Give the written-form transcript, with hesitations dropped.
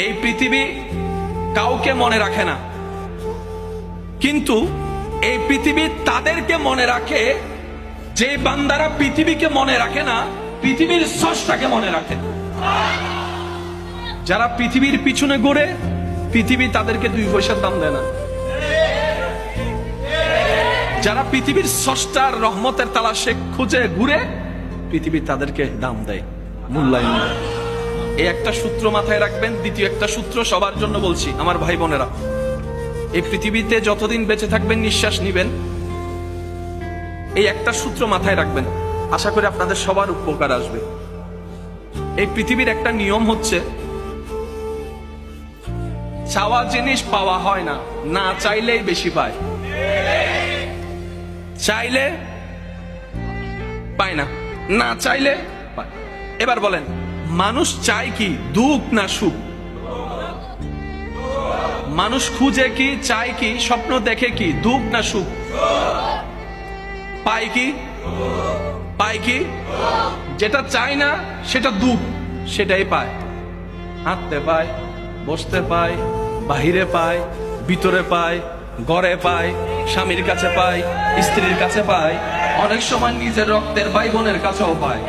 এই পৃথিবী কাউকে মনে রাখে না, কিন্তু এই পৃথিবী তাদেরকে মনে রাখে যে বান্দারা পৃথিবীকে মনে রাখে না, পৃথিবীর স্রষ্টাকে মনে রাখে। যারা পৃথিবীর পিছনে ঘুরে, পৃথিবী তাদেরকে 2 পয়সার দাম দেয় না। যারা পৃথিবীর স্রষ্টার রহমতের তালাশে খুঁজে ঘুরে, পৃথিবী তাদেরকে দাম দেয়, মূল্যায়ন দেয়। এই একটা সূত্র মাথায় রাখবেন। দ্বিতীয় একটা সূত্র সবার জন্য বলছি, আমার ভাই বোনেরা, এই পৃথিবীতে যতদিন বেঁচে থাকবেন, নিঃশ্বাস নিবেন, এই একটা সূত্র মাথায় রাখবেন। আশা করি আপনাদের সবার উপকার আসবে। এই পৃথিবীর একটা নিয়ম হচ্ছে, চাওয়া জিনিস পাওয়া হয় না, না চাইলেই বেশি পায়। চাইলে পায় না, না চাইলে পায়। এবার বলেন, মানুষ চায় কি, দুঃখ না সুখ? মানুষ খুঁজে কি, চায় কি, স্বপ্ন দেখে কি, দুঃখ না সুখ? পায় কি? পায় কি? যেটা চায় না সেটা দুঃখ, সেটাই পায়। হাঁটতে পায়, বসতে পায়, বাহিরে পায়, ভিতরে পায়, ঘরে পায়, স্বামীর কাছে পায়, স্ত্রীর কাছে পায়, অনেক সময় নিজের রক্তের ভাই বোনের কাছেও পায়।